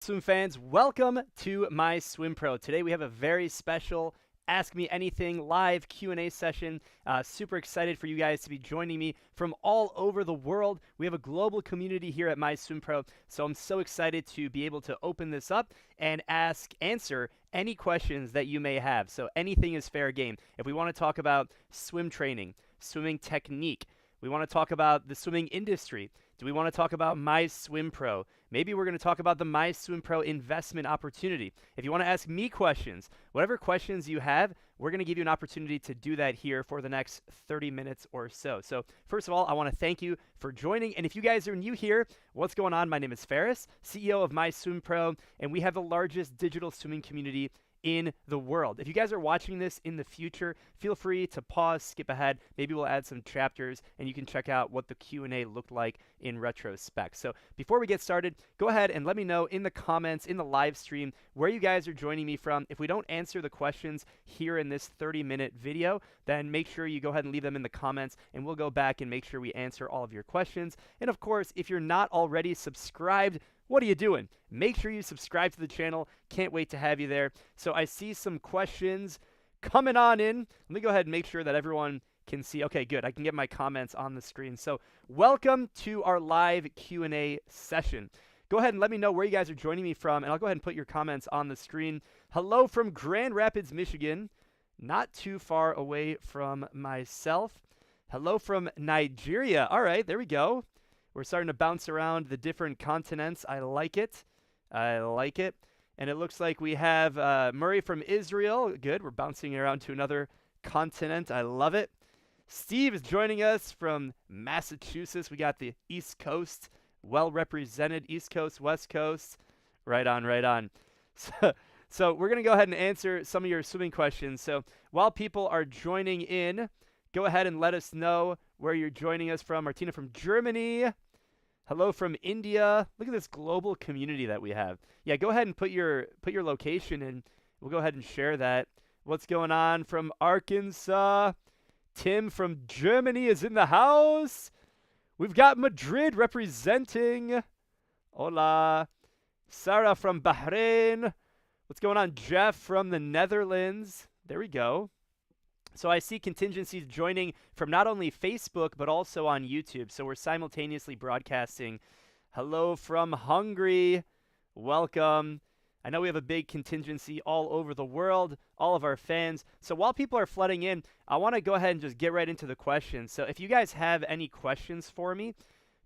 Swim fans, welcome to MySwimPro. Today we have a very special Ask Me Anything live Q&A session. Super excited for you guys to be joining me from all over the world. We have a global community here at MySwimPro, so I'm so excited to be able to open this up and answer any questions that you may have. So anything is fair game. If we want to talk about swim training, swimming technique, we want to talk about the swimming industry. Do we want to talk about MySwimPro? Maybe we're going to talk about the MySwimPro investment opportunity. If you want to ask me questions, whatever questions you have, we're going to give you an opportunity to do that here for the next 30 minutes or so. So first of all, I want to thank you for joining. And if you guys are new here, what's going on? My name is Ferris, CEO of MySwimPro, and we have the largest digital swimming community in the world. If you guys are watching this in the future, feel free to pause, skip ahead. Maybe we'll add some chapters and you can check out what the Q&A looked like in retrospect. So before we get started, go ahead and let me know in the comments, in the live stream, where you guys are joining me from. If we don't answer the questions here in this 30-minute video, then make sure you go ahead and leave them in the comments and we'll go back and make sure we answer all of your questions. And of course, if you're not already subscribed, what are you doing? Make sure you subscribe to the channel. Can't wait to have you there. So I see some questions coming on in. Let me go ahead and make sure that everyone can see. Okay, good. I can get my comments on the screen. So welcome to our live Q&A session. Go ahead and let me know where you guys are joining me from, and I'll go ahead and put your comments on the screen. Hello from Grand Rapids, Michigan. Not too far away from myself. Hello from Nigeria. All right, there we go. We're starting to bounce around the different continents. I like it. I like it. And it looks like we have Murray from Israel. Good. We're bouncing around to another continent. I love it. Steve is joining us from Massachusetts. We got the East Coast. Well represented. East Coast, West Coast. Right on, right on. So we're going to go ahead and answer some of your swimming questions. So while people are joining in, go ahead and let us know where you're joining us from. Martina from Germany. Hello from India. Look at this global community that we have. Yeah, go ahead and put your location and we'll go ahead and share that. What's going on from Arkansas? Tim from Germany is in the house. We've got Madrid representing. Hola. Sarah from Bahrain. What's going on? Jeff from the Netherlands. There we go. So I see contingencies joining from not only Facebook, but also on YouTube. So we're simultaneously broadcasting. Hello from Hungary. Welcome. I know we have a big contingency all over the world, all of our fans. So while people are flooding in, I want to go ahead and just get right into the questions. So if you guys have any questions for me,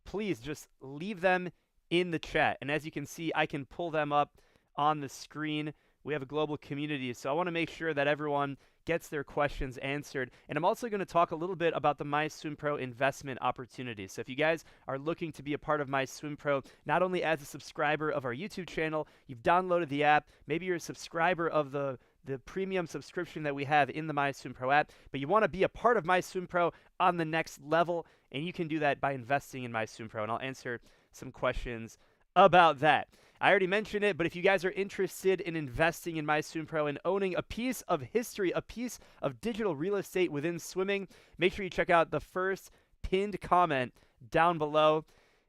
please just leave them in the chat. And as you can see, I can pull them up on the screen. We have a global community, so I want to make sure that everyone gets their questions answered. And I'm also going to talk a little bit about the MySwimPro investment opportunity. So if you guys are looking to be a part of MySwimPro, not only as a subscriber of our YouTube channel, you've downloaded the app, maybe you're a subscriber of the premium subscription that we have in the MySwimPro app, but you want to be a part of MySwimPro on the next level, and you can do that by investing in MySwimPro, and I'll answer some questions about that. I already mentioned it, but if you guys are interested in investing in MySwimPro and owning a piece of history, a piece of digital real estate within swimming, make sure you check out the first pinned comment down below.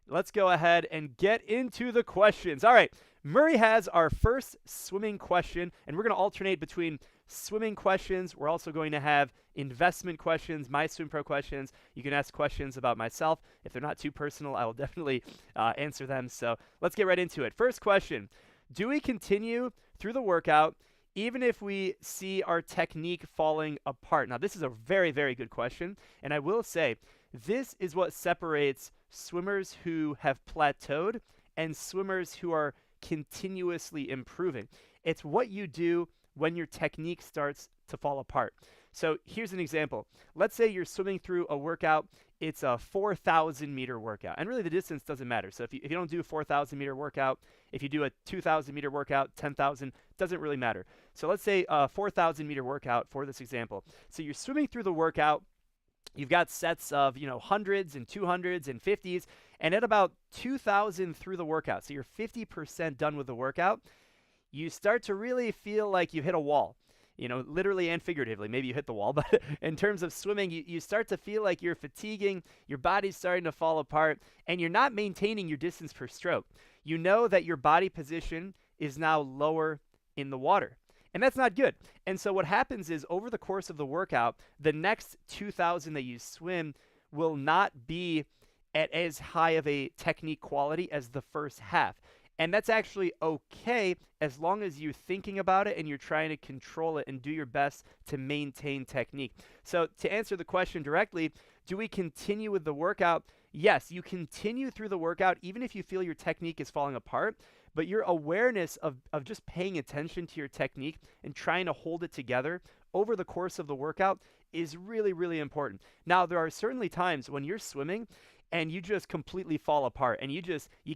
Let's go ahead and get into the questions. All right, Murray has our first swimming question, and we're going to alternate between swimming questions. We're also going to have investment questions, MySwimPro questions. You can ask questions about myself. If they're not too personal, I will definitely answer them. So let's get right into it. First question, do we continue through the workout even if we see our technique falling apart? Now, this is a very, very good question. And I will say, this is what separates swimmers who have plateaued and swimmers who are continuously improving. It's what you do when your technique starts to fall apart. So here's an example. Let's say you're swimming through a workout. It's a 4,000 meter workout. And really the distance doesn't matter. So if you don't do a 4,000 meter workout, if you do a 2,000 meter workout, 10,000, doesn't really matter. So let's say a 4,000 meter workout for this example. So you're swimming through the workout. You've got sets of, hundreds and 200s and 50s. And at about 2,000 through the workout, so you're 50% done with the workout, you start to really feel like you hit a wall. Literally and figuratively. Maybe you hit the wall, but in terms of swimming, you start to feel like you're fatiguing, your body's starting to fall apart, and you're not maintaining your distance per stroke. you know that your body position is now lower in the water. And that's not good. And so what happens is over the course of the workout, the next 2,000 that you swim will not be at as high of a technique quality as the first half. And that's actually okay as long as you're thinking about it and you're trying to control it and do your best to maintain technique. So to answer the question directly, do we continue with the workout? Yes, you continue through the workout even if you feel your technique is falling apart, but your awareness of just paying attention to your technique and trying to hold it together over the course of the workout is really, really important. Now, there are certainly times when you're swimming and you just completely fall apart and you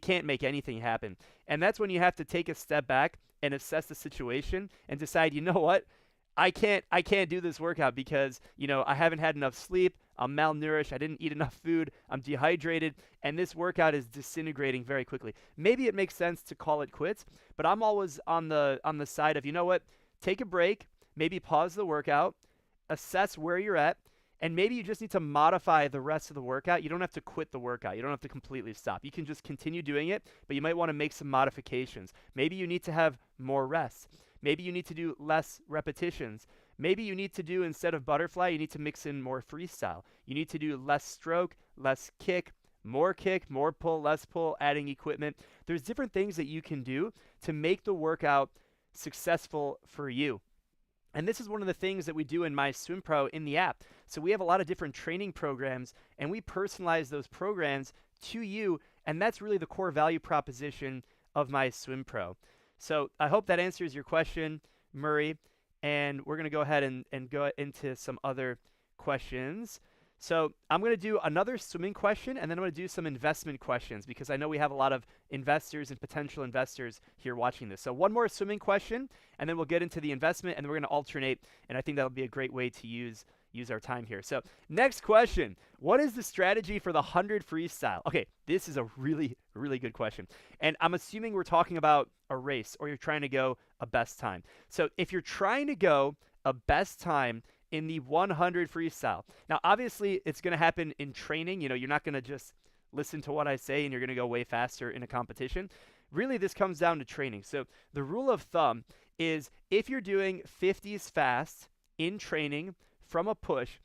can't make anything happen. And that's when you have to take a step back and assess the situation and decide, you know what? I can't do this workout because, I haven't had enough sleep, I'm malnourished, I didn't eat enough food, I'm dehydrated, and this workout is disintegrating very quickly. Maybe it makes sense to call it quits, but I'm always on the side of, you know what? Take a break, maybe pause the workout, assess where you're at, and maybe you just need to modify the rest of the workout. You don't have to quit the workout. You don't have to completely stop. You can just continue doing it, but you might want to make some modifications. Maybe you need to have more rest. Maybe you need to do less repetitions. Maybe you need to do, instead of butterfly, you need to mix in more freestyle. You need to do less stroke, less kick, more pull, less pull, adding equipment. There's different things that you can do to make the workout successful for you. And this is one of the things that we do in MySwimPro in the app. So we have a lot of different training programs, and we personalize those programs to you, and that's really the core value proposition of MySwimPro. So I hope that answers your question, Murray, and we're going to go ahead and go into some other questions. So I'm going to do another swimming question, and then I'm going to do some investment questions because I know we have a lot of investors and potential investors here watching this. So one more swimming question, and then we'll get into the investment, and then we're going to alternate, and I think that'll be a great way to use our time here. So next question, what is the strategy for the 100 freestyle? Okay, this is a really, really good question. And I'm assuming we're talking about a race or you're trying to go a best time. So if you're trying to go a best time in the 100 freestyle, now obviously it's going to happen in training. You're not going to just listen to what I say and you're going to go way faster in a competition. Really, this comes down to training. So the rule of thumb is if you're doing 50s fast in training from a push,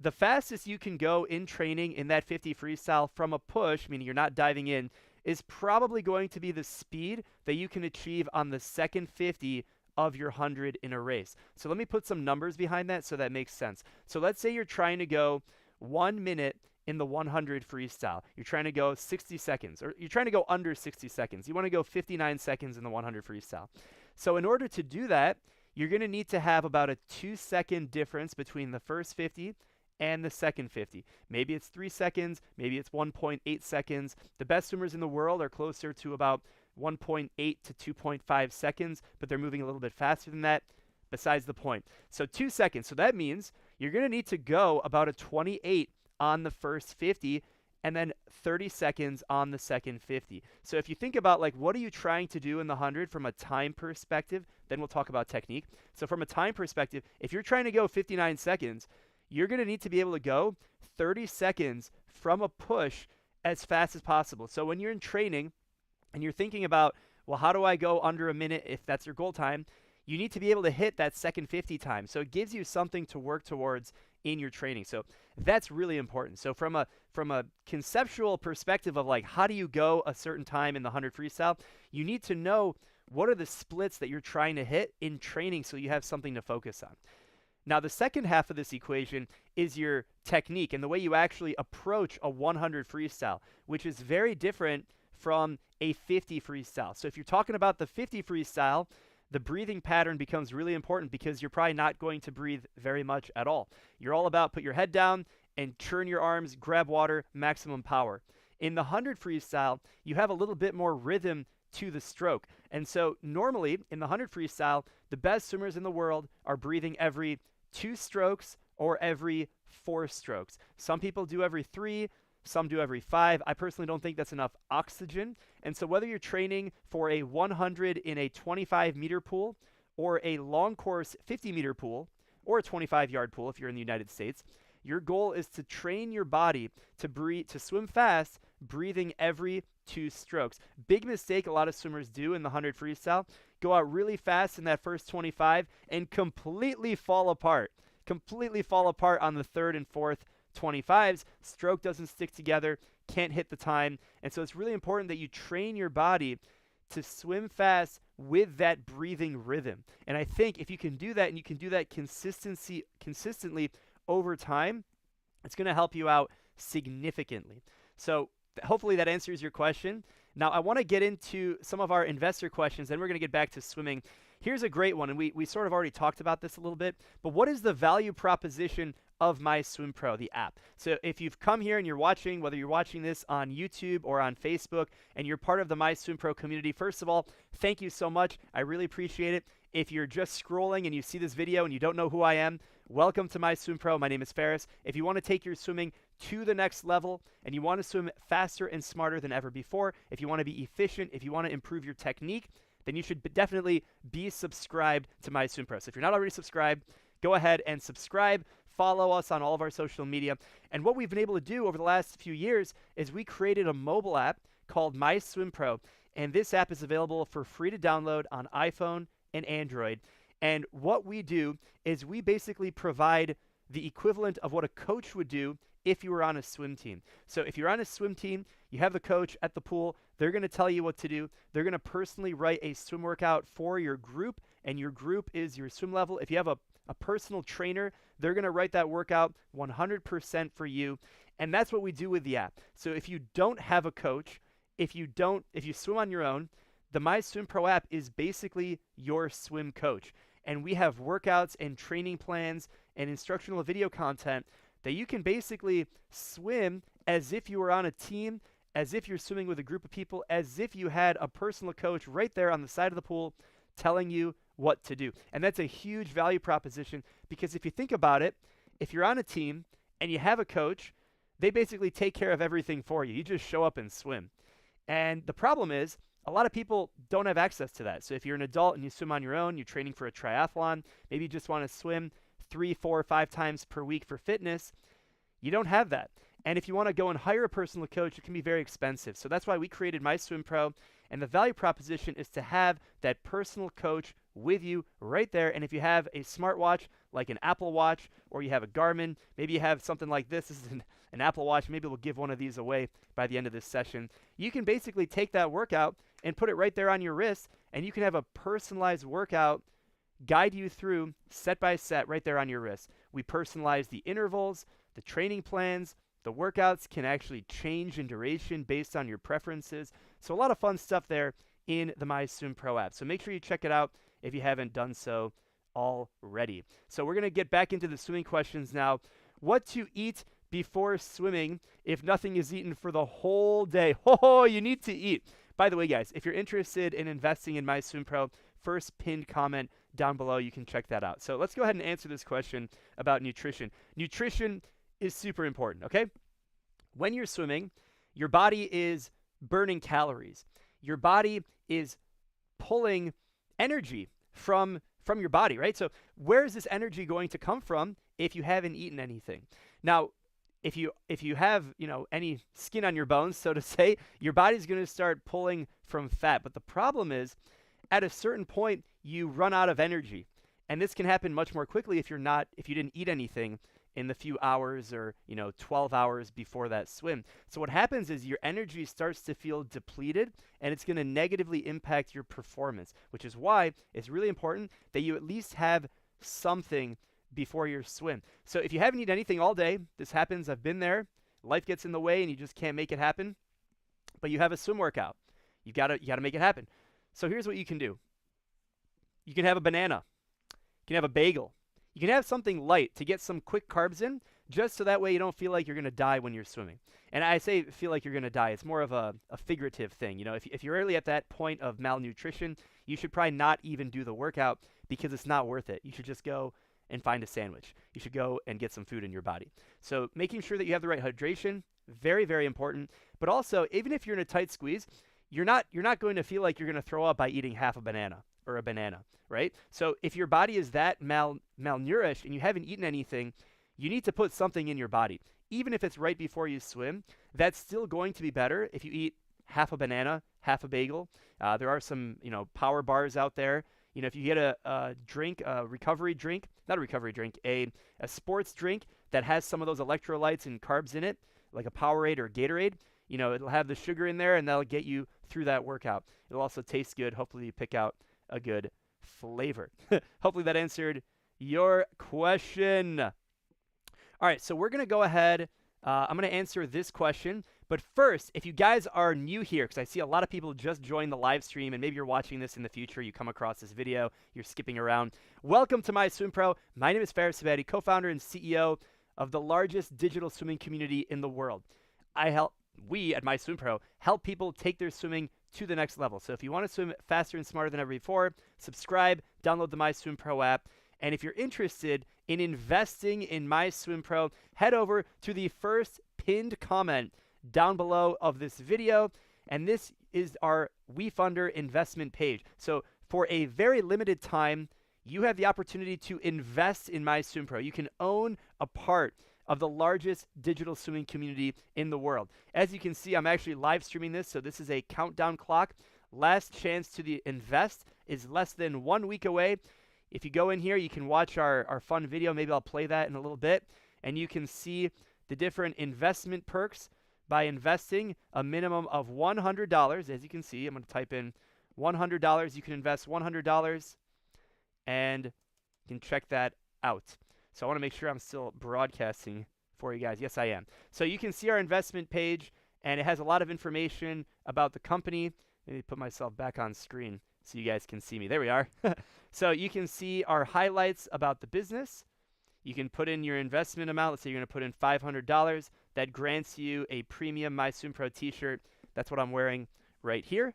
the fastest you can go in training in that 50 freestyle from a push, meaning you're not diving in, is probably going to be the speed that you can achieve on the second 50 of your 100 in a race. So let me put some numbers behind that so that makes sense. So let's say you're trying to go 1 minute in the 100 freestyle. You're trying to go 60 seconds, or you're trying to go under 60 seconds. You want to go 59 seconds in the 100 freestyle. So in order to do that, you're going to need to have about a 2-second difference between the first 50 and the second 50. Maybe it's 3 seconds, maybe it's 1.8 seconds. The best swimmers in the world are closer to about 1.8 to 2.5 seconds, but they're moving a little bit faster than that. Besides the point. So 2 seconds. So that means you're going to need to go about a 28 on the first 50 and then 30 seconds on the second 50. So if you think about what are you trying to do in the 100 from a time perspective, then we'll talk about technique. So from a time perspective, if you're trying to go 59 seconds, you're going to need to be able to go 30 seconds from a push as fast as possible. So when you're in training and you're thinking about, well, how do I go under a minute if that's your goal time? You need to be able to hit that second 50 time. So it gives you something to work towards in your training. So that's really important. So from a conceptual perspective of how do you go a certain time in the 100 freestyle, you need to know what are the splits that you're trying to hit in training so you have something to focus on. Now, the second half of this equation is your technique and the way you actually approach a 100 freestyle, which is very different from a 50 freestyle. So if you're talking about the 50 freestyle, the breathing pattern becomes really important because you're probably not going to breathe very much at all. You're all about put your head down and turn your arms, grab water, maximum power. In the 100 freestyle, you have a little bit more rhythm to the stroke. And so normally in the 100 freestyle, the best swimmers in the world are breathing every 2 strokes or every 4 strokes. Some people do every 3, some do every 5. I personally don't think that's enough oxygen. And so whether you're training for a 100 in a 25-meter pool or a long course 50-meter pool or a 25-yard pool if you're in the United States, your goal is to train your body to swim fast, breathing every 2 strokes. Big mistake a lot of swimmers do in the 100 freestyle, go out really fast in that first 25 and completely fall apart. Completely fall apart on the third and fourth 25s. Stroke doesn't stick together, can't hit the time. And so it's really important that you train your body to swim fast with that breathing rhythm. And I think if you can do that and you can do that consistently over time, it's going to help you out significantly. So hopefully that answers your question. Now I want to get into some of our investor questions, then we're going to get back to swimming. Here's a great one, and we sort of already talked about this a little bit, but what is the value proposition of MySwimPro, the app? So if you've come here and you're watching, whether you're watching this on YouTube or on Facebook, and you're part of the MySwimPro community, first of all, thank you so much. I really appreciate it. If you're just scrolling and you see this video and you don't know who I am, welcome to MySwimPro. My name is Ferris. If you want to take your swimming to the next level and you want to swim faster and smarter than ever before, if you want to be efficient, if you want to improve your technique, then you should definitely be subscribed to MySwimPro. So if you're not already subscribed, go ahead and subscribe. Follow us on all of our social media. And what we've been able to do over the last few years is we created a mobile app called MySwimPro. And this app is available for free to download on iPhone and Android. And what we do is we basically provide the equivalent of what a coach would do if you were on a swim team. So if you're on a swim team, you have the coach at the pool, they're going to tell you what to do. They're going to personally write a swim workout for your group, and your group is your swim level. If you have a personal trainer, they're going to write that workout 100% for you. And that's what we do with the app. So if you don't have a coach, if you swim on your own, the MySwimPro app is basically your swim coach. And we have workouts and training plans and instructional video content that you can basically swim as if you were on a team, as if you're swimming with a group of people, as if you had a personal coach right there on the side of the pool telling you what to do. And that's a huge value proposition, because if you think about it, if you're on a team and you have a coach, they basically take care of everything for you. You just show up and swim. And the problem is, a lot of people don't have access to that. So if you're an adult and you swim on your own, you're training for a triathlon, maybe you just want to swim 3, 4, 5 times per week for fitness, you don't have that. And if you want to go and hire a personal coach, it can be very expensive. So that's why we created MySwimPro. And the value proposition is to have that personal coach with you right there. And if you have a smartwatch like an Apple Watch, or you have a Garmin, maybe you have something like this. This is an Apple Watch. Maybe we'll give one of these away by the end of this session. You can basically take that workout and put it right there on your wrist, and you can have a personalized workout guide you through set by set right there on your wrist. We personalize the intervals, the training plans. The workouts can actually change in duration based on your preferences. So a lot of fun stuff there in the MySwimPro app. So make sure you check it out if you haven't done so already. So we're going to get back into the swimming questions now. What to eat before swimming if nothing is eaten for the whole day? Oh, you need to eat. By the way, guys, if you're interested in investing in MySwimPro, first pinned comment down below, you can check that out. So let's go ahead and answer this question about nutrition. Nutrition is super important, okay? When you're swimming, your body is burning calories. Your body is pulling energy from your body, right? So where is this energy going to come from if you haven't eaten anything? Now, if you have, any skin on your bones, so to say, your body's going to start pulling from fat. But the problem is, at a certain point, you run out of energy. And this can happen much more quickly if you didn't eat anything in the few hours or 12 hours before that swim. So what happens is your energy starts to feel depleted, and it's going to negatively impact your performance, which is why it's really important that you at least have something before your swim. So if you haven't eaten anything all day, this happens, I've been there, life gets in the way and you just can't make it happen, but you have a swim workout. You gotta make it happen. So here's what you can do. You can have a banana. You can have a bagel. You can have something light to get some quick carbs in, just so that way you don't feel like you're going to die when you're swimming. And I say feel like you're going to die. It's more of a figurative thing. If you're really at that point of malnutrition, you should probably not even do the workout because it's not worth it. You should just go and find a sandwich. You should go and get some food in your body. So making sure that you have the right hydration, very, very important. But also, even if you're in a tight squeeze, you're not going to feel like you're going to throw up by eating half a banana or a banana, right? So if your body is that malnourished and you haven't eaten anything, you need to put something in your body. Even if it's right before you swim, that's still going to be better if you eat half a banana, half a bagel. There are some, power bars out there. If you get a drink, a recovery drink, not a recovery drink, a sports drink that has some of those electrolytes and carbs in it, like a Powerade or Gatorade, it'll have the sugar in there, and that'll get you through that workout. It'll also taste good. Hopefully you pick out a good flavor. Hopefully that answered your question. All right, so we're going to go ahead. I'm going to answer this question. But first, if you guys are new here, because I see a lot of people just joined the live stream, and maybe you're watching this in the future, you come across this video, you're skipping around. Welcome to MySwimPro. My name is Ksebati, co-founder and CEO of the largest digital swimming community in the world. We at MySwimPro help people take their swimming to the next level. So if you want to swim faster and smarter than ever before, subscribe, download the MySwimPro app. And if you're interested in investing in MySwimPro, head over to the first pinned comment down below of this video. And this is our WeFunder investment page. So for a very limited time, you have the opportunity to invest in MySwimPro. You can own a part of the largest digital swimming community in the world. As you can see, I'm actually live streaming this, so this is a countdown clock. Last chance to the invest is less than 1 week away. If you go in here, you can watch our fun video. Maybe I'll play that in a little bit. And you can see the different investment perks by investing a minimum of $100. As you can see, I'm going to type in $100. You can invest $100, and you can check that out. So I want to make sure I'm still broadcasting for you guys. Yes, I am. So you can see our investment page, and it has a lot of information about the company. Let me put myself back on screen so you guys can see me. There we are. So you can see our highlights about the business. You can put in your investment amount. Let's say you're going to put in $500. That grants you a premium MySwimPro t-shirt. That's what I'm wearing right here.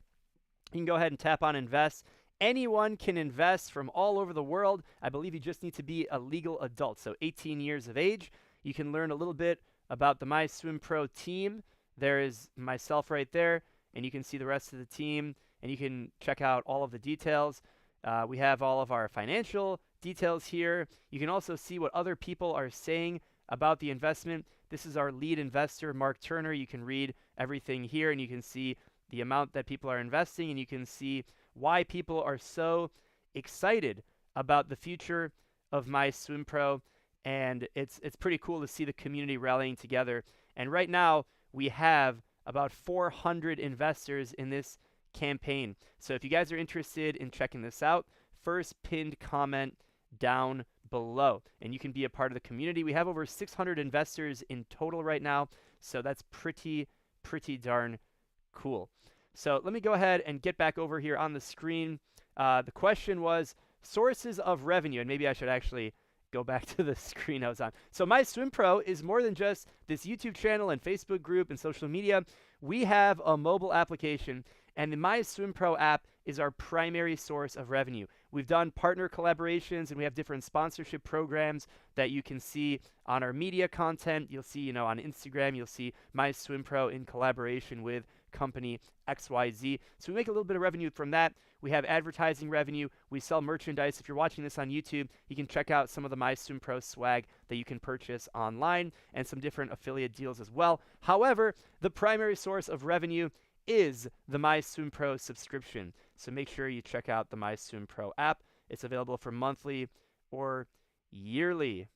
You can go ahead and tap on invest. Anyone can invest from all over the world. I believe you just need to be a legal adult, so 18 years of age. You can learn a little bit about the MySwimPro team. There is myself right there, and you can see the rest of the team, and you can check out all of the details. We have all of our financial details here. You can also see what other people are saying about the investment. This is our lead investor, Mark Turner. You can read everything here, and you can see the amount that people are investing, and you can see why people are so excited about the future of MySwimPro. And it's pretty cool to see the community rallying together. And right now, we have about 400 investors in this campaign. So if you guys are interested in checking this out, first pinned comment down below, and you can be a part of the community. We have over 600 investors in total right now, so that's pretty darn cool. So let me go ahead and get back over here on the screen. The question was sources of revenue, and maybe I should actually go back to the screen I was on. So MySwimPro is more than just this YouTube channel and Facebook group and social media. We have a mobile application, and the MySwimPro app is our primary source of revenue. We've done partner collaborations, and we have different sponsorship programs that you can see on our media content. You'll see, on Instagram, you'll see MySwimPro in collaboration with company XYZ. So we make a little bit of revenue from that. We have advertising revenue. We sell merchandise. If you're watching this on YouTube, you can check out some of the MySwimPro swag that you can purchase online and some different affiliate deals as well. However, the primary source of revenue is the MySwimPro subscription. So make sure you check out the MySwimPro app. It's available for monthly or yearly.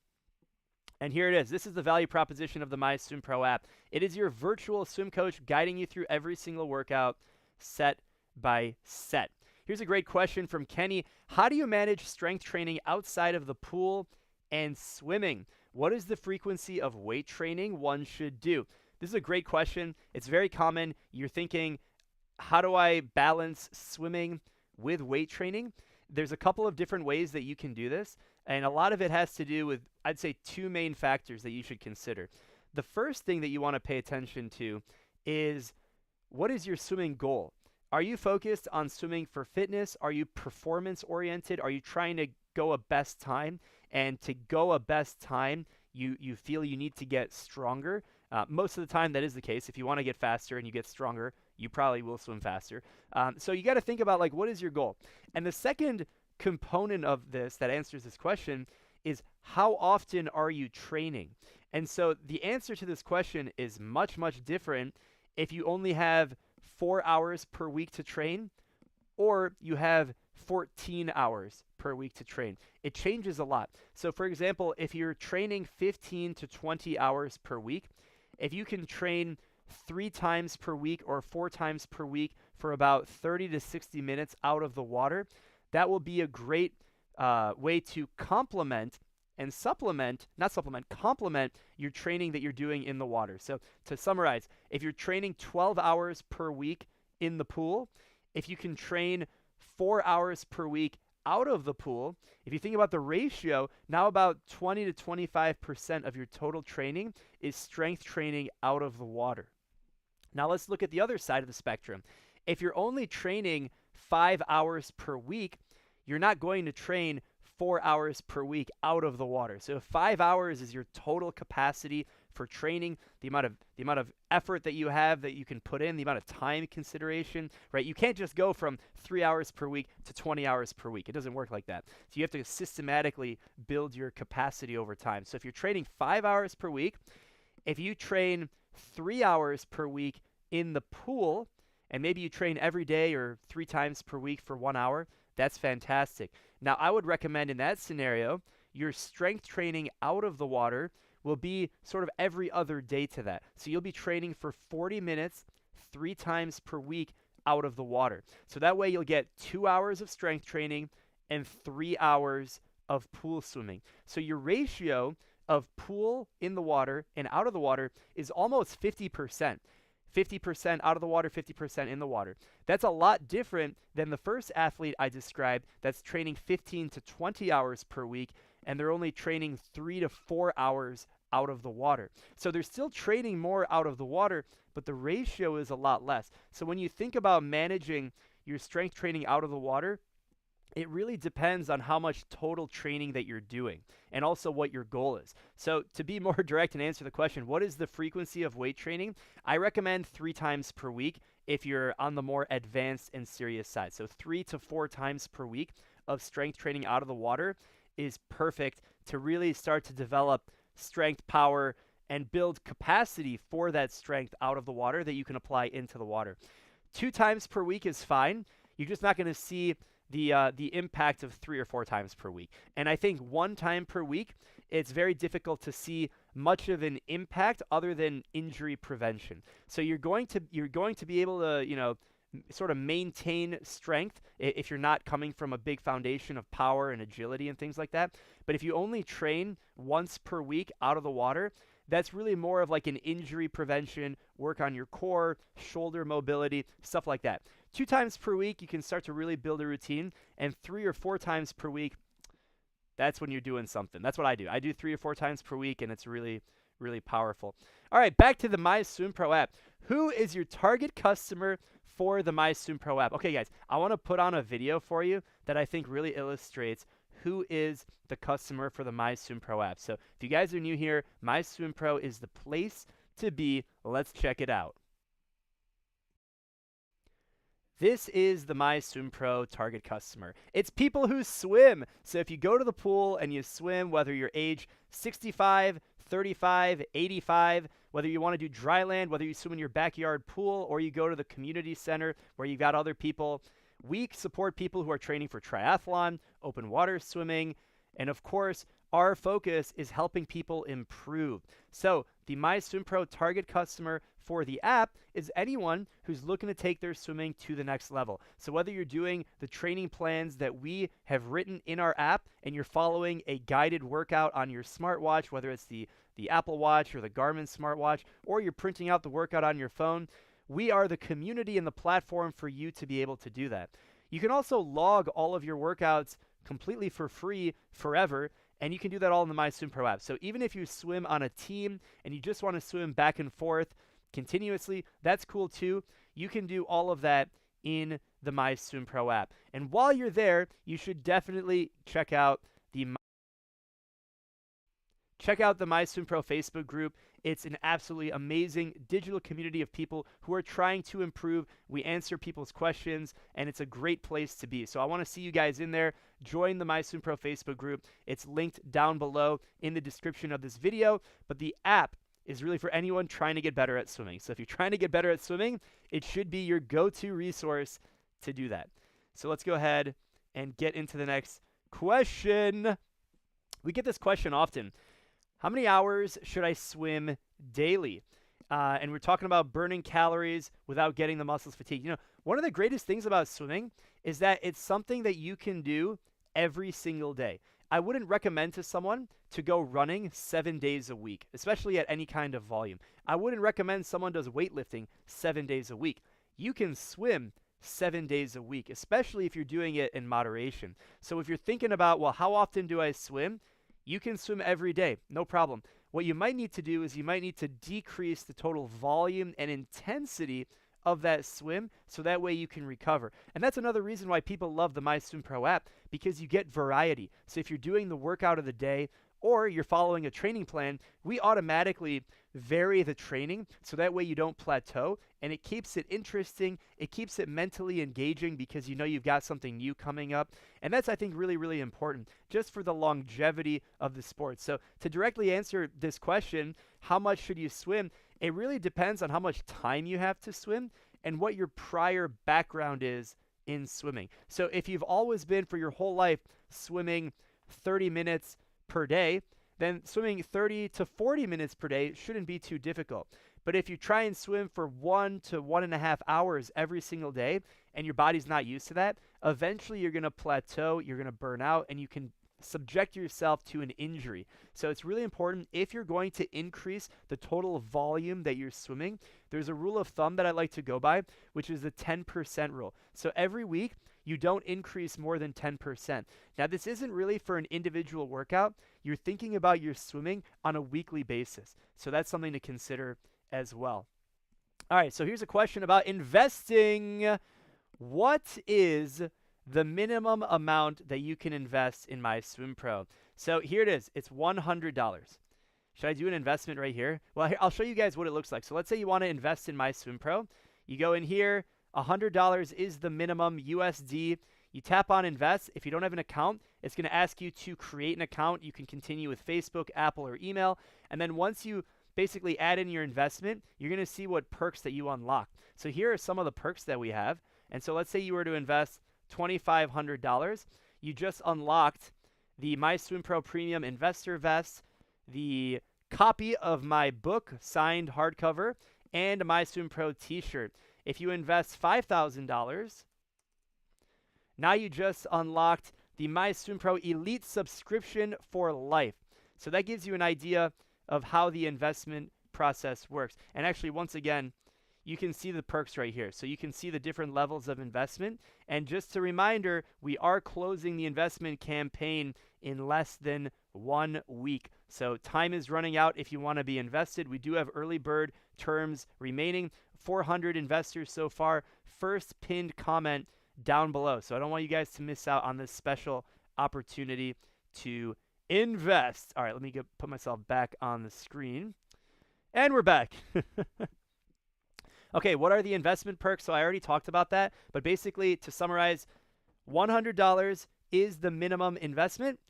And here it is. This is the value proposition of the MySwimPro app. It is your virtual swim coach guiding you through every single workout set by set. Here's a great question from Kenny. How do you manage strength training outside of the pool and swimming? What is the frequency of weight training one should do? This is a great question. It's very common. You're thinking, how do I balance swimming with weight training? There's a couple of different ways that you can do this, and a lot of it has to do with, I'd say, two main factors that you should consider. The first thing that you want to pay attention to is, what is your swimming goal? Are you focused on swimming for fitness? Are you performance oriented? Are you trying to go a best time? And to go a best time, you feel you need to get stronger. Most of the time that is the case. If you want to get faster and you get stronger, you probably will swim faster. So you got to think about, what is your goal? And the second component of this that answers this question is, how often are you training? And so the answer to this question is much different if you only have 4 hours per week to train, or you have 14 hours per week to train. It changes a lot. So for example, if you're training 15 to 20 hours per week, if you can train 3 times per week or 4 times per week for about 30 to 60 minutes out of the water, that will be a great way to complement and complement your training that you're doing in the water. So to summarize, if you're training 12 hours per week in the pool, if you can train 4 hours per week out of the pool, if you think about the ratio, now about 20 to 25% of your total training is strength training out of the water. Now let's look at the other side of the spectrum. If you're only training 5 hours per week, you're not going to train 4 hours per week out of the water. So if 5 hours is your total capacity for training, the amount of effort that you have that you can put in, the amount of time consideration, right? You can't just go from 3 hours per week to 20 hours per week. It doesn't work like that. So you have to systematically build your capacity over time. So if you're training 5 hours per week, if you train 3 hours per week in the pool, and maybe you train every day or 3 times per week for 1 hour, that's fantastic. Now, I would recommend in that scenario, your strength training out of the water will be sort of every other day to that. So you'll be training for 40 minutes, 3 times per week out of the water. So that way you'll get 2 hours of strength training and 3 hours of pool swimming. So your ratio of pool in the water and out of the water is almost 50%. 50% out of the water, 50% in the water. That's a lot different than the first athlete I described that's training 15 to 20 hours per week, and they're only training 3 to 4 hours out of the water. So they're still training more out of the water, but the ratio is a lot less. So when you think about managing your strength training out of the water, it really depends on how much total training that you're doing and also what your goal is. So to be more direct and answer the question, what is the frequency of weight training? I recommend 3 times per week if you're on the more advanced and serious side. So 3 to 4 times per week of strength training out of the water is perfect to really start to develop strength, power, and build capacity for that strength out of the water that you can apply into the water. 2 times per week is fine. You're just not going to see the impact of 3 or 4 times per week. And I think 1 time per week, it's very difficult to see much of an impact other than injury prevention. So you're going to be able to, sort of maintain strength if you're not coming from a big foundation of power and agility and things like that. But if you only train once per week out of the water, that's really more of like an injury prevention, work on your core, shoulder mobility, stuff like that. 2 times per week, you can start to really build a routine, and 3 or 4 times per week, that's when you're doing something. That's what I do. I do 3 or 4 times per week, and it's really, really powerful. All right, back to the MySwimPro app. Who is your target customer for the MySwimPro app? Okay, guys, I want to put on a video for you that I think really illustrates who is the customer for the MySwimPro app. So if you guys are new here, MySwimPro is the place to be. Let's check it out. This is the MySwimPro target customer. It's people who swim. So if you go to the pool and you swim, whether you're age 65, 35, 85, whether you want to do dry land, whether you swim in your backyard pool, or you go to the community center where you've got other people, we support people who are training for triathlon, open water swimming, and of course, our focus is helping people improve. So the MySwimPro target customer for the app is anyone who's looking to take their swimming to the next level. So whether you're doing the training plans that we have written in our app and you're following a guided workout on your smartwatch, whether it's the Apple Watch or the Garmin smartwatch, or you're printing out the workout on your phone, we are the community and the platform for you to be able to do that. You can also log all of your workouts completely for free forever, and you can do that all in the MySwimPro app. So even if you swim on a team and you just want to swim back and forth continuously, that's cool too. You can do all of that in the MySwimPro app. And while you're there, you should definitely check out the MySwimPro Facebook group. It's an absolutely amazing digital community of people who are trying to improve. We answer people's questions, and it's a great place to be. So I want to see you guys in there. Join the MySwimPro Facebook group. It's linked down below in the description of this video. But the app is really for anyone trying to get better at swimming. So if you're trying to get better at swimming, it should be your go-to resource to do that. So let's go ahead and get into the next question. We get this question often. How many hours should I swim daily? And we're talking about burning calories without getting the muscles fatigued. You know, one of the greatest things about swimming is that it's something that you can do every single day. I wouldn't recommend to someone to go running 7 days a week, especially at any kind of volume. I wouldn't recommend someone does weightlifting 7 days a week. You can swim 7 days a week, especially if you're doing it in moderation. So if you're thinking about, well, how often do I swim? You can swim every day, no problem. What you might need to do is you might need to decrease the total volume and intensity of that swim so that way you can recover. And that's another reason why people love the MySwimPro app, because you get variety. So if you're doing the workout of the day or you're following a training plan, we automatically vary the training so that way you don't plateau, and it keeps it interesting. It keeps it mentally engaging because you know you've got something new coming up. And that's, I think, really, really important just for the longevity of the sport. So to directly answer this question, how much should you swim? It really depends on how much time you have to swim and what your prior background is in swimming. So if you've always been for your whole life swimming 30 minutes per day, then swimming 30 to 40 minutes per day shouldn't be too difficult. But if you try and swim for 1 to 1.5 hours every single day and your body's not used to that, eventually you're going to plateau, you're going to burn out, and you can subject yourself to an injury. So it's really important, if you're going to increase the total volume that you're swimming, there's a rule of thumb that I like to go by, which is the 10% rule. So every week, you don't increase more than 10%. Now, this isn't really for an individual workout. You're thinking about your swimming on a weekly basis. So that's something to consider as well. All right, so here's a question about investing. What is the minimum amount that you can invest in MySwimPro? So here it is. It's $100. Should I do an investment right here? Well, here, I'll show you guys what it looks like. So let's say you want to invest in MySwimPro. You go in here. $100 is the minimum USD. You tap on invest. If you don't have an account, it's going to ask you to create an account. You can continue with Facebook, Apple, or email. And then once you basically add in your investment, you're going to see what perks that you unlock. So here are some of the perks that we have. And so let's say you were to invest $2,500. You just unlocked the MySwimPro Premium Investor Vest, the copy of my book, signed hardcover, and a MySwimPro t-shirt. If you invest $5,000, now you just unlocked the MySwimPro Elite subscription for life. So that gives you an idea of how the investment process works. And actually, once again, you can see the perks right here. So you can see the different levels of investment. And just a reminder, we are closing the investment campaign in less than 1 week. So time is running out if you want to be invested. We do have early bird terms remaining. 400 investors so far. First pinned comment down below. So I don't want you guys to miss out on this special opportunity to invest. All right, let me put myself back on the screen. And we're back. Okay, what are the investment perks? So I already talked about that. But basically, to summarize, $100 is the minimum investment.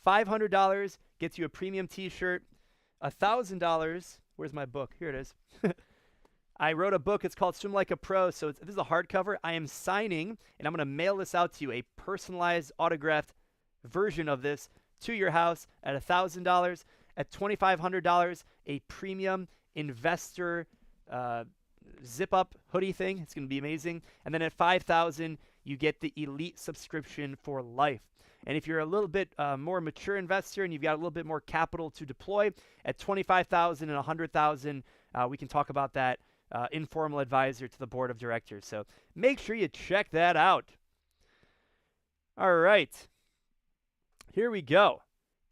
$500 gets you a premium t-shirt. $1,000, where's my book? Here it is. I wrote a book. It's called Swim Like a Pro. So this is a hardcover. I am signing, and I'm going to mail this out to you, a personalized, autographed version of this to your house at $1,000. At $2,500, a premium investor zip-up hoodie thing. It's going to be amazing. And then at $5,000, you get the Elite subscription for life. And if you're a little bit more mature investor and you've got a little bit more capital to deploy, at $25,000 and $100,000, we can talk about that. Informal advisor to the board of directors. So make sure you check that out. All right. Here we go.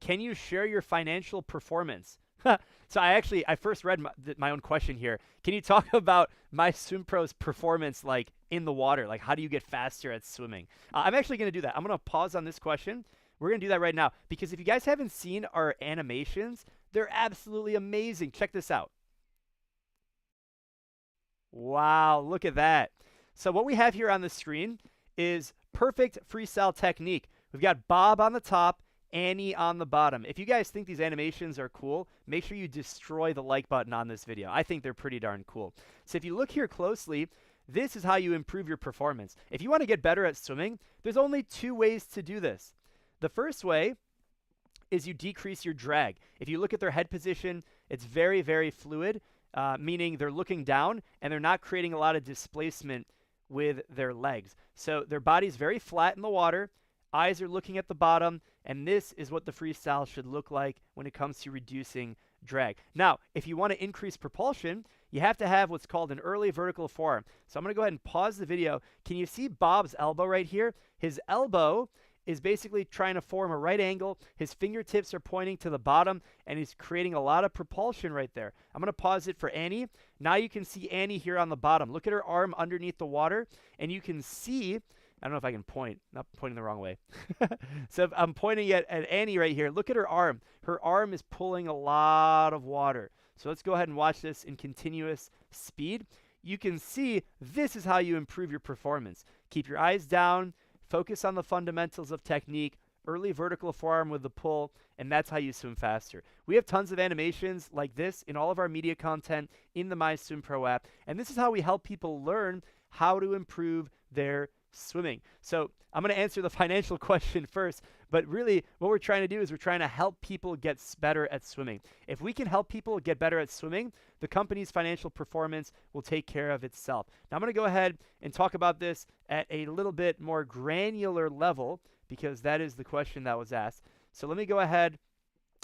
Can you share your financial performance? So I first read my own question here. Can you talk about MySwimPro's performance like in the water? Like how do you get faster at swimming? I'm actually going to do that. I'm going to pause on this question. We're going to do that right now because if you guys haven't seen our animations, they're absolutely amazing. Check this out. Wow, look at that. So what we have here on the screen is perfect freestyle technique. We've got Bob on the top, Annie on the bottom. If you guys think these animations are cool, make sure you destroy the like button on this video. I think they're pretty darn cool. So if you look here closely, this is how you improve your performance. If you want to get better at swimming, there's only 2 ways to do this. The first way is you decrease your drag. If you look at their head position, it's very, very fluid, meaning they're looking down and they're not creating a lot of displacement with their legs. So their body's very flat in the water, eyes are looking at the bottom, and this is what the freestyle should look like when it comes to reducing drag. Now, if you want to increase propulsion, you have to have what's called an early vertical forearm. So I'm going to go ahead and pause the video. Can you see Bob's elbow right here? His elbow is basically trying to form a right angle. His fingertips are pointing to the bottom, and he's creating a lot of propulsion right there. I'm going to pause it for Annie. Now you can see Annie here on the bottom. Look at her arm underneath the water, and you can see, I don't know if I can point. Not pointing the wrong way. So if I'm pointing at Annie right here. Look at her arm. Her arm is pulling a lot of water. So let's go ahead and watch this in continuous speed. You can see this is how you improve your performance. Keep your eyes down. Focus on the fundamentals of technique, early vertical forearm with the pull, and that's how you swim faster. We have tons of animations like this in all of our media content in the MySwimPro app, and this is how we help people learn how to improve their swimming. So I'm going to answer the financial question first, but really what we're trying to do is we're trying to help people get better at swimming. If we can help people get better at swimming, the company's financial performance will take care of itself. Now I'm going to go ahead and talk about this at a little bit more granular level because that is the question that was asked. So let me go ahead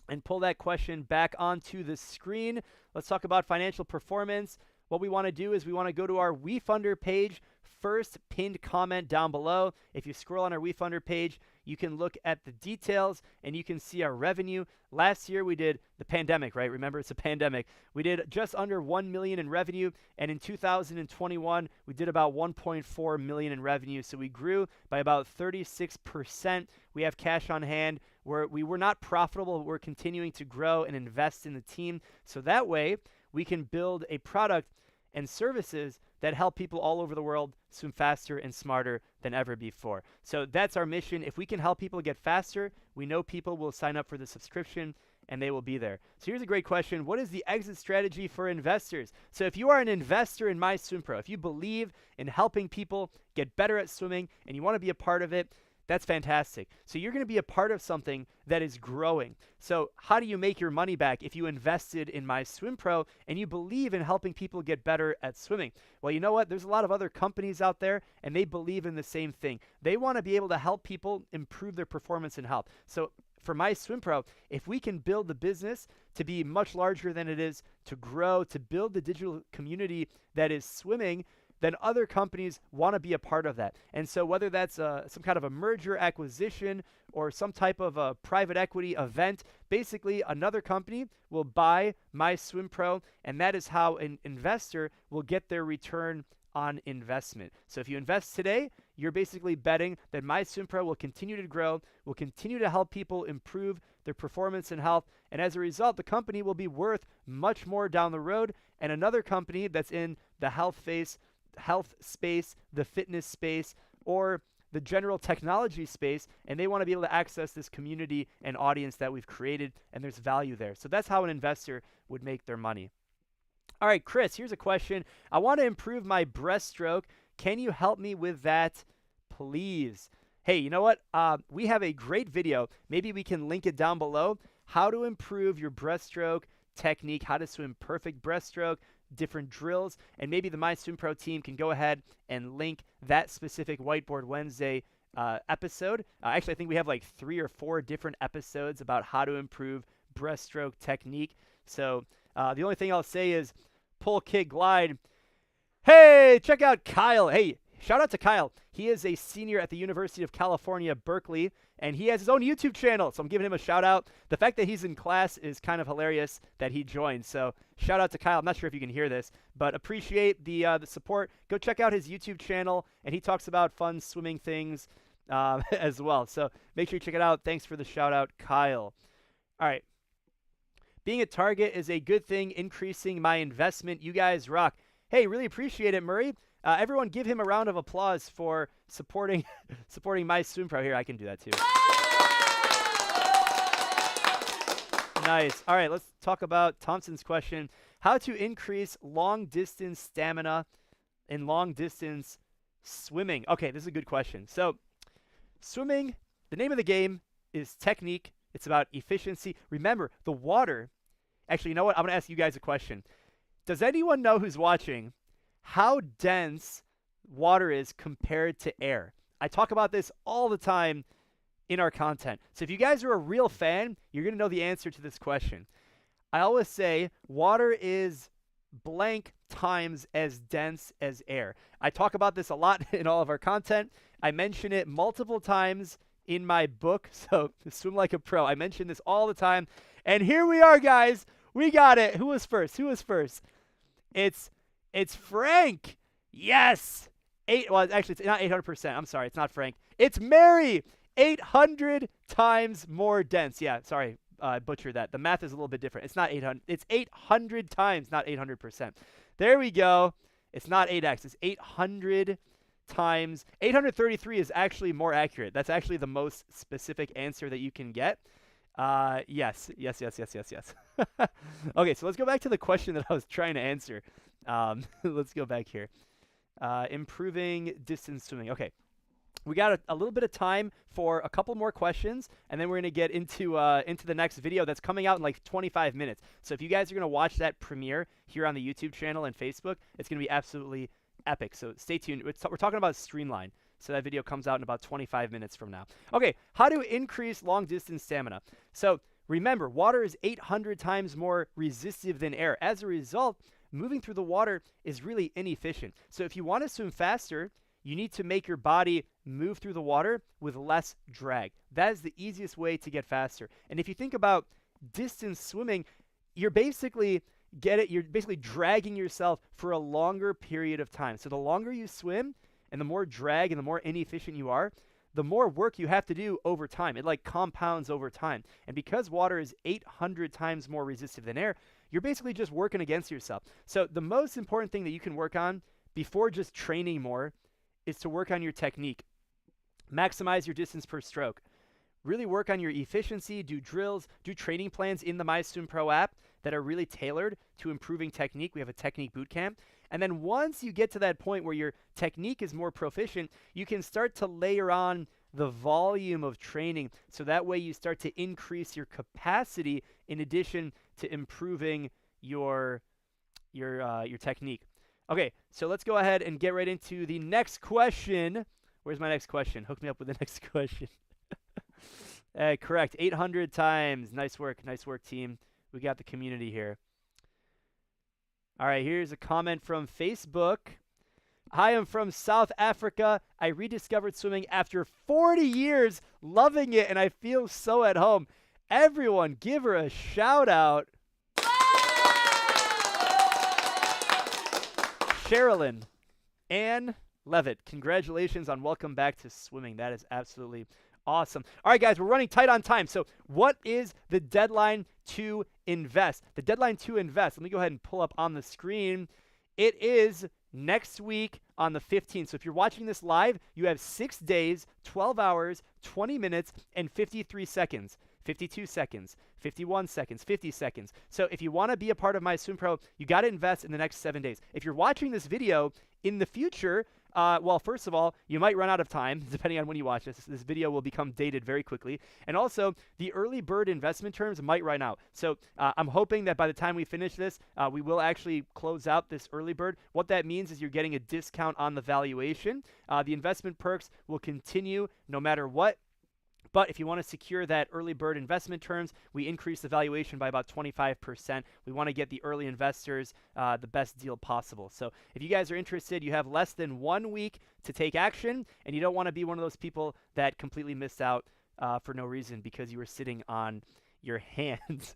and pull that question back onto the screen. Let's talk about financial performance. What we want to do is we want to go to our WeFunder page. First pinned comment down below. If you scroll on our WeFunder page, you can look at the details and you can see our revenue. Last year we did the pandemic, right? Remember, it's a pandemic. We did just under 1 million in revenue, and in 2021 we did about 1.4 million in revenue. So we grew by about 36%. We have cash on hand. We were not profitable, but we're continuing to grow and invest in the team. So that way we can build a product and services that help people all over the world swim faster and smarter than ever before. So that's our mission. If we can help people get faster, we know people will sign up for the subscription and they will be there. So here's a great question. What is the exit strategy for investors? So if you are an investor in MySwimPro, if you believe in helping people get better at swimming and you want to be a part of it, that's fantastic. So you're going to be a part of something that is growing. So how do you make your money back if you invested in MySwimPro and you believe in helping people get better at swimming? Well, you know what? There's a lot of other companies out there and they believe in the same thing. They want to be able to help people improve their performance and health. So for MySwimPro, if we can build the business to be much larger than it is, to grow, to build the digital community that is swimming, then other companies want to be a part of that. And so whether that's some kind of a merger acquisition or some type of a private equity event, basically another company will buy MySwimPro, and that is how an investor will get their return on investment. So if you invest today, you're basically betting that MySwimPro will continue to grow, will continue to help people improve their performance and health, and as a result, the company will be worth much more down the road, and another company that's in the health space, the fitness space, or the general technology space, and they want to be able to access this community and audience that we've created, and there's value there. So that's how an investor would make their money. All right, Chris, here's a question. I want to improve my breaststroke. Can you help me with that, please? Hey, you know what? We have a great video. Maybe we can link it down below. How to improve your breaststroke technique, how to swim perfect breaststroke, different drills, and maybe the MySwimPro team can go ahead and link that specific Whiteboard Wednesday episode. Actually, I think we have like 3 or 4 different episodes about how to improve breaststroke technique. So the only thing I'll say is pull, kick, glide. Hey, check out Kyle. Hey, shout out to Kyle. He is a senior at the University of California, Berkeley, and he has his own YouTube channel, so I'm giving him a shout out. The fact that he's in class is kind of hilarious that he joined, so shout out to Kyle. I'm not sure if you can hear this, but appreciate the support. Go check out his YouTube channel, and he talks about fun swimming things as well, so make sure you check it out. Thanks for the shout out, Kyle. All right. Being a target is a good thing, increasing my investment. You guys rock. Hey, really appreciate it, Murray. Everyone give him a round of applause for supporting MySwimPro. Here, I can do that too. Nice. All right, let's talk about Thompson's question. How to increase long-distance stamina in long-distance swimming. Okay, this is a good question. So, swimming, the name of the game is technique. It's about efficiency. Remember, the water. Actually, you know what? I'm going to ask you guys a question. Does anyone know who's watching how dense water is compared to air? I talk about this all the time in our content. So if you guys are a real fan, you're going to know the answer to this question. I always say water is blank times as dense as air. I talk about this a lot in all of our content. I mention it multiple times in my book, so Swim Like a Pro. I mention this all the time. And here we are, guys. We got it. Who was first? Who was first? It's Frank. Yes. Well, actually, it's not 800%. I'm sorry. It's not Frank. It's Mary. 800 times more dense. Yeah, sorry. I butchered that. The math is a little bit different. It's not 800. It's 800 times, not 800%. There we go. It's not 8x. It's 800 times. 833 is actually more accurate. That's actually the most specific answer that you can get. Yes. Okay, so let's go back to the question that I was trying to answer. Let's go back here. Improving distance swimming. Okay. We got a little bit of time for a couple more questions, and then we're going to get into the next video that's coming out in like 25 minutes. So if you guys are going to watch that premiere here on the YouTube channel and Facebook, it's going to be absolutely epic. So stay tuned. We're talking about Streamline. So that video comes out in about 25 minutes from now. Okay, how to increase long-distance stamina. So remember, water is 800 times more resistive than air. As a result, moving through the water is really inefficient. So if you want to swim faster, you need to make your body move through the water with less drag. That is the easiest way to get faster. And if you think about distance swimming, you're basically dragging yourself for a longer period of time. So the longer you swim and the more drag and the more inefficient you are, the more work you have to do over time. It like compounds over time. And because water is 800 times more resistive than air, you're basically just working against yourself. So the most important thing that you can work on before just training more is to work on your technique. Maximize your distance per stroke. Really work on your efficiency, do drills, do training plans in the MySwimPro app that are really tailored to improving technique. We have a technique bootcamp. And then once you get to that point where your technique is more proficient, you can start to layer on the volume of training. So that way you start to increase your capacity in addition to improving your technique. Okay, so let's go ahead and get right into the next question. Where's my next question? Hook me up with the next question. Correct, 800 times. Nice work, team. We got the community here. All right, here's a comment from Facebook. Hi, I'm from South Africa. I rediscovered swimming after 40 years, loving it, and I feel so at home. Everyone, give her a shout out. Sherilyn Ann Levitt, congratulations on welcome back to swimming. That is absolutely awesome. All right, guys, we're running tight on time. So what is the deadline to invest? The deadline to invest, let me go ahead and pull up on the screen. It is next week on the 15th. So if you're watching this live, you have 6 days, 12 hours, 20 minutes, and 53 seconds. 52 seconds, 51 seconds, 50 seconds. So if you want to be a part of MySwimPro, you got to invest in the next 7 days. If you're watching this video in the future, well, first of all, you might run out of time, depending on when you watch this. This video will become dated very quickly. And also, the early bird investment terms might run out. So I'm hoping that by the time we finish this, we will actually close out this early bird. What that means is you're getting a discount on the valuation. The investment perks will continue no matter what. But if you want to secure that early bird investment terms, we increase the valuation by about 25%. We want to get the early investors the best deal possible. So if you guys are interested, you have less than 1 week to take action, and you don't want to be one of those people that completely missed out for no reason because you were sitting on your hands.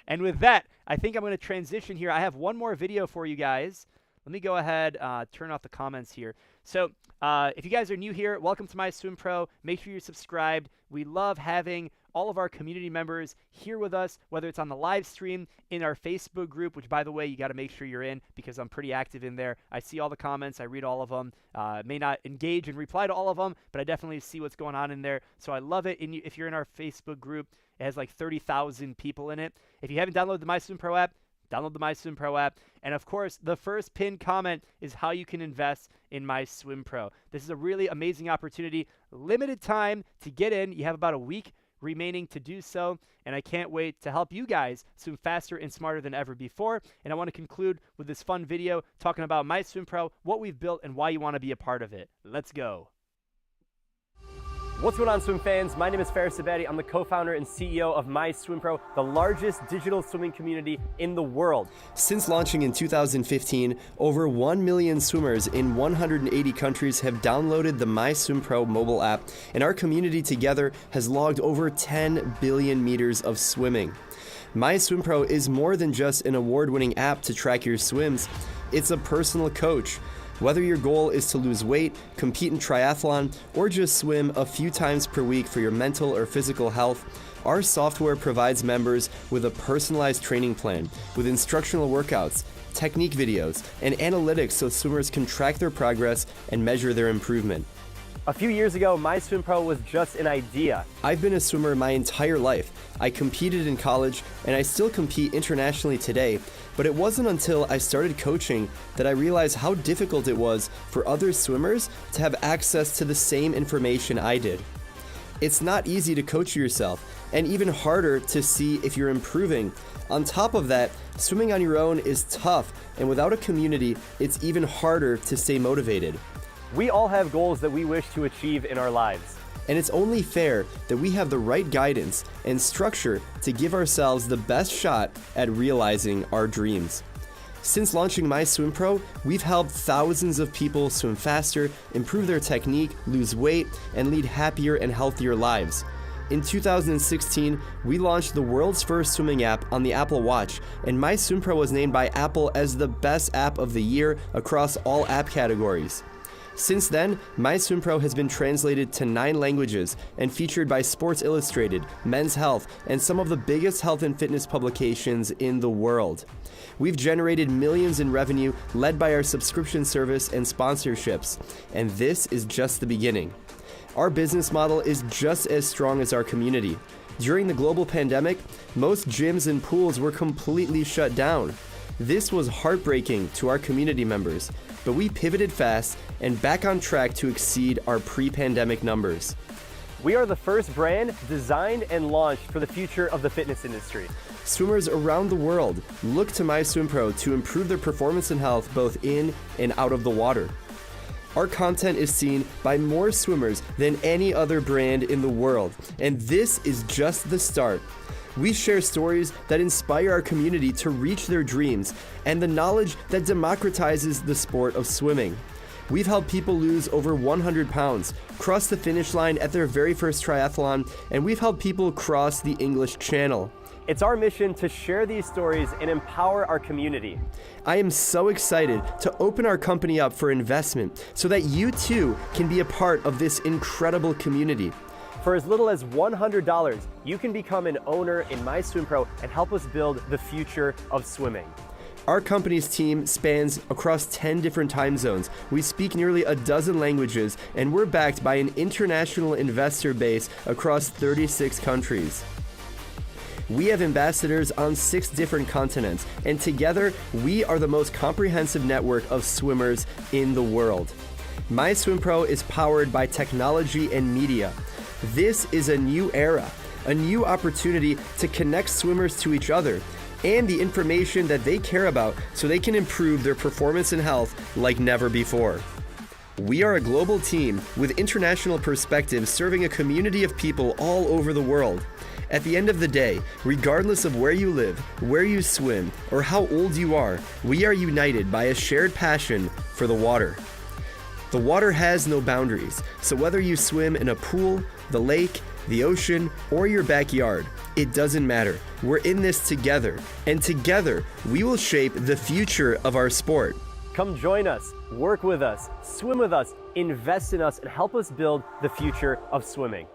And with that, I think I'm going to transition here. I have one more video for you guys. Let me go ahead, turn off the comments here. So if you guys are new here, welcome to MySwimPro. Make sure you're subscribed. We love having all of our community members here with us, whether it's on the live stream, in our Facebook group, which, by the way, you got to make sure you're in because I'm pretty active in there. I see all the comments. I read all of them. May not engage and reply to all of them, but I definitely see what's going on in there. So I love it. And if you're in our Facebook group, it has like 30,000 people in it. If you haven't downloaded the MySwimPro app, download the MySwimPro app. And of course, the first pinned comment is how you can invest in MySwimPro. This is a really amazing opportunity. Limited time to get in. You have about a week remaining to do so, and I can't wait to help you guys swim faster and smarter than ever before. And I want to conclude with this fun video talking about MySwimPro, what we've built, and why you want to be a part of it. Let's go. What's going on, swim fans? My name is Ksebati. I'm the co-founder and CEO of MySwimPro, the largest digital swimming community in the world. Since launching in 2015, over 1 million swimmers in 180 countries have downloaded the MySwimPro mobile app, and our community together has logged over 10 billion meters of swimming. MySwimPro is more than just an award-winning app to track your swims. It's a personal coach. Whether your goal is to lose weight, compete in triathlon, or just swim a few times per week for your mental or physical health, our software provides members with a personalized training plan with instructional workouts, technique videos, and analytics so swimmers can track their progress and measure their improvement. A few years ago, MySwimPro was just an idea. I've been a swimmer my entire life. I competed in college, and I still compete internationally today, but it wasn't until I started coaching that I realized how difficult it was for other swimmers to have access to the same information I did. It's not easy to coach yourself, and even harder to see if you're improving. On top of that, swimming on your own is tough, and without a community, it's even harder to stay motivated. We all have goals that we wish to achieve in our lives. And it's only fair that we have the right guidance and structure to give ourselves the best shot at realizing our dreams. Since launching MySwimPro, we've helped thousands of people swim faster, improve their technique, lose weight, and lead happier and healthier lives. In 2016, we launched the world's first swimming app on the Apple Watch, and MySwimPro was named by Apple as the best app of the year across all app categories. Since then, MySwimPro has been translated to 9 languages and featured by Sports Illustrated, Men's Health, and some of the biggest health and fitness publications in the world. We've generated millions in revenue led by our subscription service and sponsorships, and this is just the beginning. Our business model is just as strong as our community. During the global pandemic, most gyms and pools were completely shut down. This was heartbreaking to our community members, but we pivoted fast and back on track to exceed our pre-pandemic numbers. We are the first brand designed and launched for the future of the fitness industry. Swimmers around the world look to MySwimPro to improve their performance and health both in and out of the water. Our content is seen by more swimmers than any other brand in the world, and this is just the start. We share stories that inspire our community to reach their dreams and the knowledge that democratizes the sport of swimming. We've helped people lose over 100 pounds, cross the finish line at their very first triathlon, and we've helped people cross the English Channel. It's our mission to share these stories and empower our community. I am so excited to open our company up for investment so that you too can be a part of this incredible community. For as little as $100, you can become an owner in MySwimPro and help us build the future of swimming. Our company's team spans across 10 different time zones. We speak nearly a dozen languages, and we're backed by an international investor base across 36 countries. We have ambassadors on 6 different continents, and together, we are the most comprehensive network of swimmers in the world. MySwimPro is powered by technology and media. This is a new era, a new opportunity to connect swimmers to each other and the information that they care about so they can improve their performance and health like never before. We are a global team with international perspectives serving a community of people all over the world. At the end of the day, regardless of where you live, where you swim, or how old you are, we are united by a shared passion for the water. The water has no boundaries, so whether you swim in a pool, the lake, the ocean, or your backyard, it doesn't matter. We're in this together, and together we will shape the future of our sport. Come join us, work with us, swim with us, invest in us, and help us build the future of swimming.